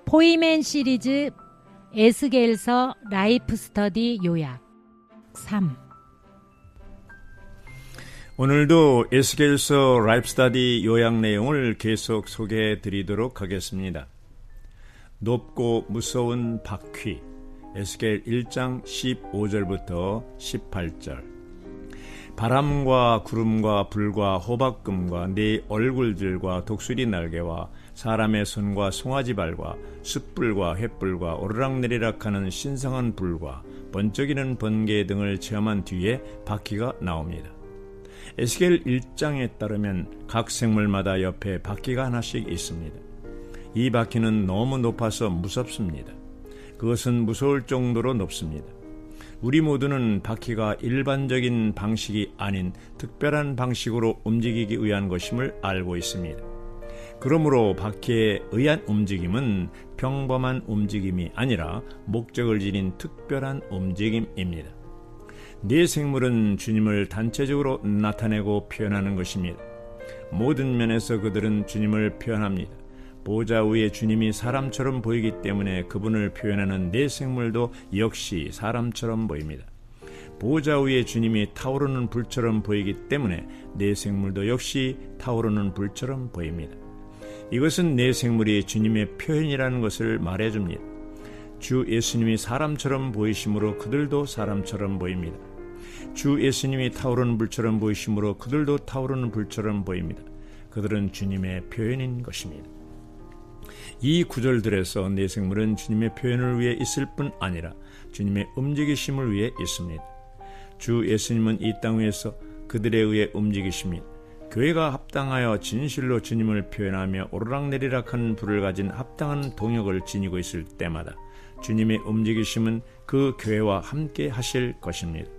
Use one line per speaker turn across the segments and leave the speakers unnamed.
포이맨 시리즈 에스겔서 라이프 스터디 요약 3.
오늘도 에스겔서 라이프 스터디 요약 내용을 계속 소개해 드리도록 하겠습니다. 높고 무서운 바퀴, 에스겔 1장 15절부터 18절. 바람과 구름과 불과 호박금과 네 얼굴들과 독수리 날개와 사람의 손과 송아지 발과 숯불과 횃불과 오르락내리락 하는 신성한 불과 번쩍이는 번개 등을 체험한 뒤에 바퀴가 나옵니다. 에스겔 1장에 따르면 각 생물마다 옆에 바퀴가 하나씩 있습니다. 이 바퀴는 너무 높아서 무섭습니다. 그것은 무서울 정도로 높습니다. 우리 모두는 바퀴가 일반적인 방식이 아닌 특별한 방식으로 움직이기 위한 것임을 알고 있습니다. 그러므로 바퀴에 의한 움직임은 평범한 움직임이 아니라 목적을 지닌 특별한 움직임입니다. 네 생물은 주님을 단체적으로 나타내고 표현하는 것입니다. 모든 면에서 그들은 주님을 표현합니다. 보좌 위에 주님이 사람처럼 보이기 때문에 그분을 표현하는 네 생물도 역시 사람처럼 보입니다. 보좌 위에 주님이 타오르는 불처럼 보이기 때문에 네 생물도 역시 타오르는 불처럼 보입니다. 이것은 네 생물이 주님의 표현이라는 것을 말해줍니다. 주 예수님이 사람처럼 보이심으로 그들도 사람처럼 보입니다. 주 예수님이 타오르는 불처럼 보이심으로 그들도 타오르는 불처럼 보입니다. 그들은 주님의 표현인 것입니다. 이 구절들에서 네 생물은 주님의 표현을 위해 있을 뿐 아니라 주님의 움직이심을 위해 있습니다. 주 예수님은 이 땅 위에서 그들에 의해 움직이십니다. 교회가 합당하여 진실로 주님을 표현하며 오르락내리락하는 불을 가진 합당한 동역을 지니고 있을 때마다 주님의 움직이심은 그 교회와 함께 하실 것입니다.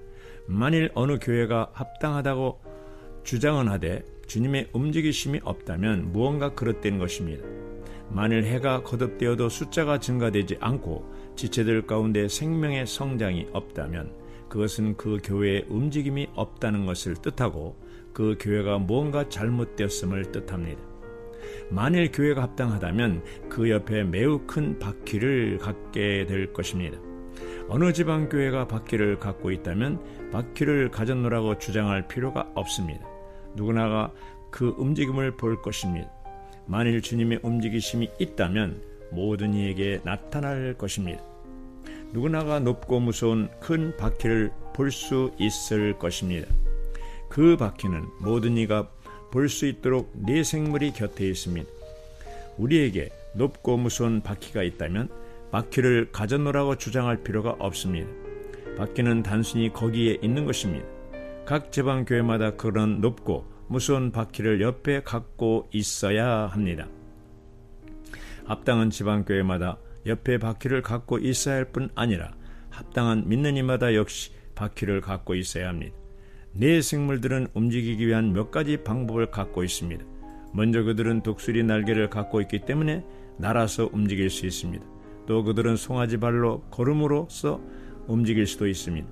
만일 어느 교회가 합당하다고 주장은 하되 주님의 움직이심이 없다면 무언가 그릇된 것입니다. 만일 해가 거듭되어도 숫자가 증가되지 않고 지체들 가운데 생명의 성장이 없다면 그것은 그 교회에 움직임이 없다는 것을 뜻하고 그 교회가 무언가 잘못되었음을 뜻합니다. 만일 교회가 합당하다면 그 옆에 매우 큰 바퀴를 갖게 될 것입니다. 어느 지방 교회가 바퀴를 갖고 있다면 바퀴를 가졌노라고 주장할 필요가 없습니다. 누구나가 그 움직임을 볼 것입니다. 만일 주님의 움직이심이 있다면 모든 이에게 나타날 것입니다. 누구나가 높고 무서운 큰 바퀴를 볼 수 있을 것입니다. 그 바퀴는 모든 이가 볼 수 있도록 네 생물이 곁에 있습니다. 우리에게 높고 무서운 바퀴가 있다면 바퀴를 가져놓으라고 주장할 필요가 없습니다. 바퀴는 단순히 거기에 있는 것입니다. 각 지방교회마다 그런 높고 무서운 바퀴를 옆에 갖고 있어야 합니다. 합당한 지방교회마다 옆에 바퀴를 갖고 있어야 할 뿐 아니라 합당한 믿는 이마다 역시 바퀴를 갖고 있어야 합니다. 네 생물들은 움직이기 위한 몇 가지 방법을 갖고 있습니다. 먼저 그들은 독수리 날개를 갖고 있기 때문에 날아서 움직일 수 있습니다. 또 그들은 송아지 발로 걸음으로써 움직일 수도 있습니다.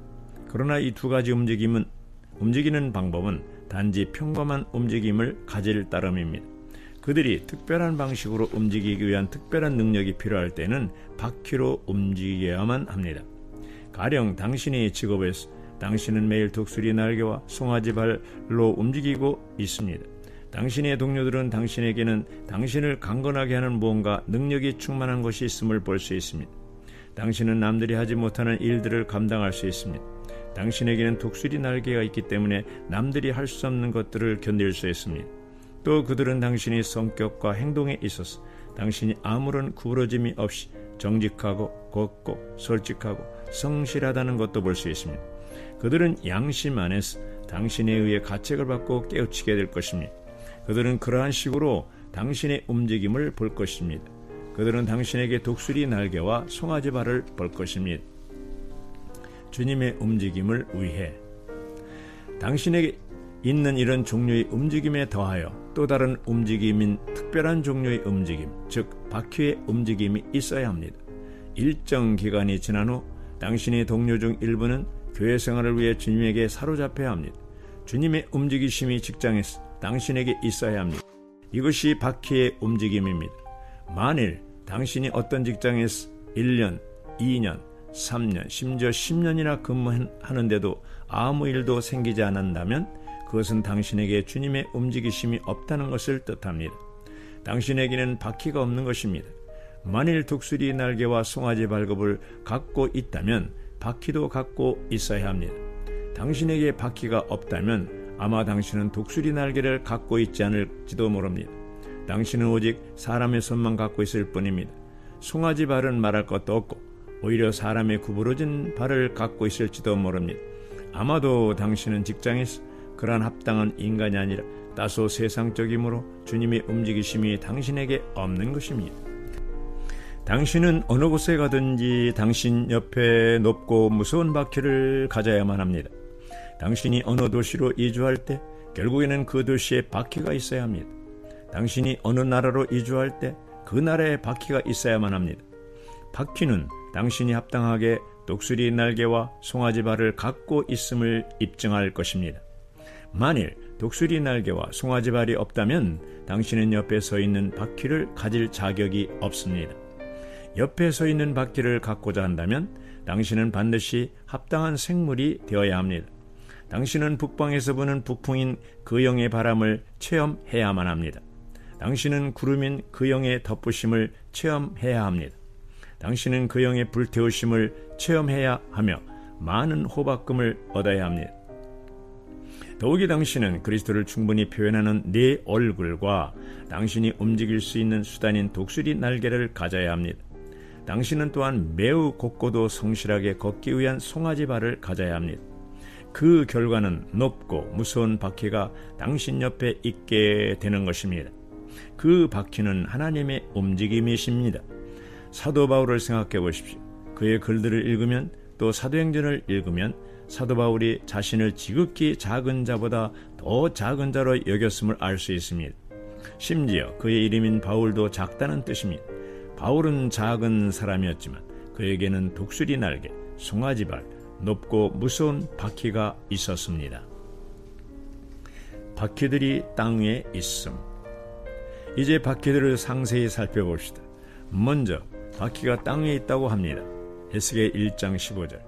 그러나 이 두 가지 움직이는 방법은 단지 평범한 움직임을 가질 따름입니다. 그들이 특별한 방식으로 움직이기 위한 특별한 능력이 필요할 때는 바퀴로 움직여야만 합니다. 가령 당신의 직업에서 당신은 매일 독수리 날개와 송아지 발로 움직이고 있습니다. 당신의 동료들은 당신에게는 당신을 강건하게 하는 무언가 능력이 충만한 것이 있음을 볼 수 있습니다. 당신은 남들이 하지 못하는 일들을 감당할 수 있습니다. 당신에게는 독수리 날개가 있기 때문에 남들이 할 수 없는 것들을 견딜 수 있습니다. 또 그들은 당신의 성격과 행동에 있어서 당신이 아무런 구부러짐이 없이 정직하고 곱고 솔직하고 성실하다는 것도 볼 수 있습니다. 그들은 양심 안에서 당신에 의해 가책을 받고 깨우치게 될 것입니다. 그들은 그러한 식으로 당신의 움직임을 볼 것입니다. 그들은 당신에게 독수리 날개와 송아지 발을 볼 것입니다. 주님의 움직임을 위해 당신에게 있는 이런 종류의 움직임에 더하여 또 다른 움직임인 특별한 종류의 움직임, 즉 바퀴의 움직임이 있어야 합니다. 일정 기간이 지난 후 당신의 동료 중 일부는 교회 생활을 위해 주님에게 사로잡혀야 합니다. 주님의 움직이심이 직장에서 당신에게 있어야 합니다. 이것이 바퀴의 움직임입니다. 만일 당신이 어떤 직장에서 1년, 2년, 3년, 심지어 10년이나 근무하는데도 아무 일도 생기지 않는다면 그것은 당신에게 주님의 움직이심이 없다는 것을 뜻합니다. 당신에게는 바퀴가 없는 것입니다. 만일 독수리 날개와 송아지 발굽을 갖고 있다면 바퀴도 갖고 있어야 합니다. 당신에게 바퀴가 없다면 아마 당신은 독수리 날개를 갖고 있지 않을지도 모릅니다. 당신은 오직 사람의 손만 갖고 있을 뿐입니다. 송아지 발은 말할 것도 없고 오히려 사람의 구부러진 발을 갖고 있을지도 모릅니다. 아마도 당신은 직장에서 그러한 합당한 인간이 아니라 다소 세상적이므로 주님의 움직이심이 당신에게 없는 것입니다. 당신은 어느 곳에 가든지 당신 옆에 높고 무서운 바퀴를 가져야만 합니다. 당신이 어느 도시로 이주할 때 결국에는 그 도시에 바퀴가 있어야 합니다. 당신이 어느 나라로 이주할 때 그 나라에 바퀴가 있어야만 합니다. 바퀴는 당신이 합당하게 독수리 날개와 송아지 발을 갖고 있음을 입증할 것입니다. 만일 독수리 날개와 송아지 발이 없다면 당신은 옆에 서 있는 바퀴를 가질 자격이 없습니다. 옆에 서 있는 바퀴를 갖고자 한다면 당신은 반드시 합당한 생물이 되어야 합니다. 당신은 북방에서 부는 북풍인 그 영의 바람을 체험해야만 합니다. 당신은 구름인 그 영의 덮으심을 체험해야 합니다. 당신은 그 영의 불태우심을 체험해야 하며 많은 호박금을 얻어야 합니다. 더욱이 당신은 그리스도를 충분히 표현하는 네 얼굴과 당신이 움직일 수 있는 수단인 독수리 날개를 가져야 합니다. 당신은 또한 매우 곱고도 성실하게 걷기 위한 송아지 발을 가져야 합니다. 그 결과는 높고 무서운 바퀴가 당신 옆에 있게 되는 것입니다. 그 바퀴는 하나님의 움직임이십니다. 사도 바울을 생각해 보십시오. 그의 글들을 읽으면 또 사도행전을 읽으면 사도 바울이 자신을 지극히 작은 자보다 더 작은 자로 여겼음을 알 수 있습니다. 심지어 그의 이름인 바울도 작다는 뜻입니다. 바울은 작은 사람이었지만 그에게는 독수리 날개, 송아지발, 높고 무서운 바퀴가 있었습니다. 바퀴들이 땅 위에 있음. 이제 바퀴들을 상세히 살펴봅시다. 먼저 바퀴가 땅 위에 있다고 합니다. 에스겔 1장 15절.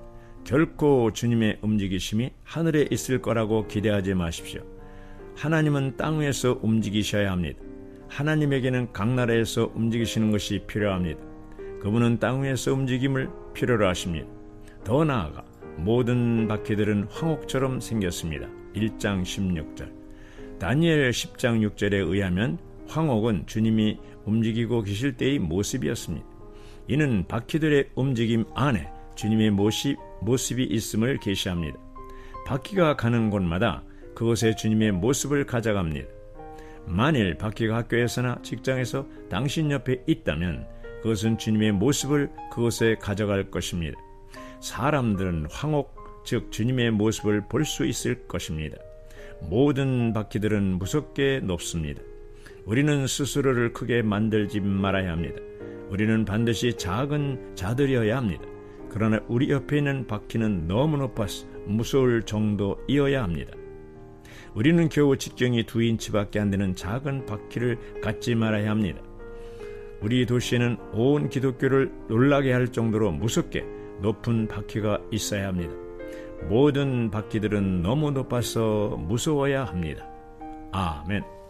결코 주님의 움직이심이 하늘에 있을 거라고 기대하지 마십시오. 하나님은 땅 위에서 움직이셔야 합니다. 하나님에게는 각 나라에서 움직이시는 것이 필요합니다. 그분은 땅 위에서 움직임을 필요로 하십니다. 더 나아가 모든 바퀴들은 황옥처럼 생겼습니다. 1장 16절. 다니엘 10장 6절에 의하면 황옥은 주님이 움직이고 계실 때의 모습이었습니다. 이는 바퀴들의 움직임 안에 주님의 모습이 있음을 계시합니다. 바퀴가 가는 곳마다 그곳에 주님의 모습을 가져갑니다. 만일 바퀴가 학교에서나 직장에서 당신 옆에 있다면 그것은 주님의 모습을 그곳에 가져갈 것입니다. 사람들은 황옥, 즉 주님의 모습을 볼 수 있을 것입니다. 모든 바퀴들은 무섭게 높습니다. 우리는 스스로를 크게 만들지 말아야 합니다. 우리는 반드시 작은 자들이어야 합니다. 그러나 우리 옆에 있는 바퀴는 너무 높아서 무서울 정도이어야 합니다. 우리는 겨우 직경이 2인치밖에 안 되는 작은 바퀴를 갖지 말아야 합니다. 우리 도시에는 온 기독교를 놀라게 할 정도로 무섭게 높은 바퀴가 있어야 합니다. 모든 바퀴들은 너무 높아서 무서워야 합니다. 아멘.